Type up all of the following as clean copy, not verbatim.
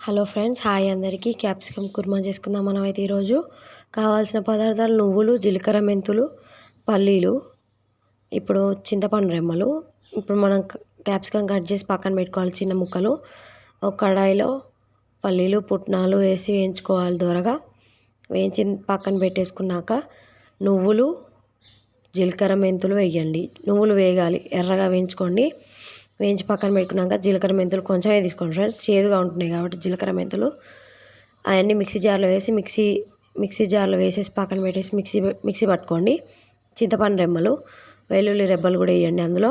Hello friends, hi అందరికీ. Capsicum kurma చేసుకుందాం మనమైతే ఈరోజు. కావాల్సిన పదార్థాలు: నువ్వులు, జీలకర్ర, మెంతులు, పల్లీలు, ఇప్పుడు చింతపండు రెమ్మలు. ఇప్పుడు మనం క్యాప్సికమ్ కట్ చేసి పక్కన పెట్టుకోవాలి చిన్న ముక్కలు. ఒక కడాయిలో పల్లీలు, పుట్నాలు వేసి వేయించుకోవాలి దోరగా. వేయించి పక్కన పెట్టేసుకున్నాక నువ్వులు, జీలకర్ర, మెంతులు వేయండి. నువ్వులు వేగాలి, ఎర్రగా వేయించుకోండి. వేయించి పక్కన పెట్టుకున్నాక జీలకర్ర, మెంతులు కొంచెమే తీసుకోండి ఫ్రెండ్స్, చేదుగా ఉంటున్నాయి కాబట్టి జీలకర్ర, మెంతులు అవన్నీ మిక్సీ జార్లో వేసి మిక్సీ జార్లో వేసేసి పక్కన పెట్టేసి మిక్సీ పట్టుకోండి. చింతపండు రెమ్మలు, వెల్లుల్లి రెబ్బలు కూడా వేయండి అందులో.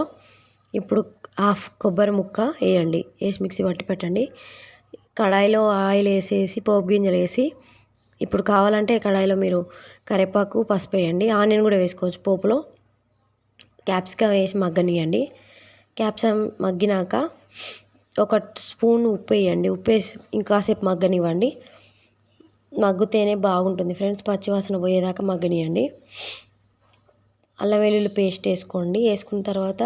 ఇప్పుడు హాఫ్ కొబ్బరి ముక్క వేయండి, వేసి మిక్సీ పట్టి పెట్టండి. కడాయిలో ఆయిల్ వేసేసి పోపు గింజలు వేసి, ఇప్పుడు కావాలంటే కడాయిలో మీరు కరివేపాకు, పసుపు వేయండి. ఆనియన్ కూడా వేసుకోవచ్చు పోపులో. క్యాప్సికమ్ వేసి మగ్గనియండి. క్యాప్సికమ్ మగ్గినాక ఒక స్పూన్ ఉప్పు వేయండి. ఉప్పు వేసి ఇంకాసేపు మగ్గనివ్వండి. మగ్గితేనే బాగుంటుంది ఫ్రెండ్స్, పచ్చివాసన పోయేదాకా మగ్గనియండి. అల్లం వెల్లుల్లి పేస్ట్ వేసుకోండి. వేసుకున్న తర్వాత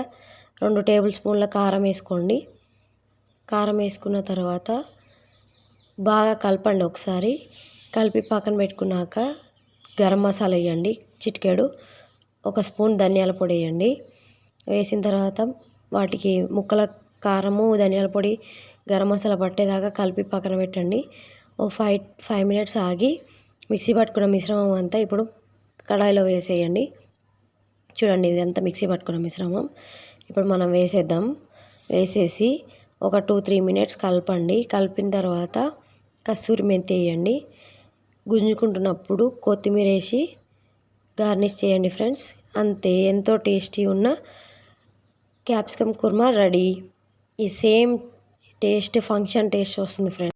2 టేబుల్ స్పూన్ల కారం వేసుకోండి. కారం వేసుకున్న తర్వాత బాగా కలపండి ఒకసారి. కలిపి పక్కన పెట్టుకున్నాక గరం మసాలా వేయండి చిటికెడు. 1 స్పూన్ ధనియాల పొడి వేయండి. వేసిన తర్వాత వాటికి ముక్కల కారము, ధనియాల పొడి, గరం మసాలా పట్టేదాకా కలిపి పక్కన పెట్టండి. ఓ 5 మినిట్స్ ఆగి మిక్సీ పట్టుకున్న మిశ్రమం అంతా ఇప్పుడు కడాయిలో వేసేయండి. చూడండి, ఇది అంతా మిక్సీ పట్టుకున్న మిశ్రమం ఇప్పుడు మనం వేసేద్దాం. వేసేసి ఒక 2-3 మినిట్స్ కలపండి. కలిపిన తర్వాత కస్తూరి మెంతి వేయండి. గుంజుకుంటున్నప్పుడు కొత్తిమీర వేసి గార్నిష్ చేయండి ఫ్రెండ్స్. అంతే, ఎంతో టేస్టీ ఉన్న క్యాప్సికమ్ కుర్మా రెడీ. ఈ సేమ్ టేస్ట్ ఫంక్షన్ టేస్ట్ వస్తుంది ఫ్రెండ్స్.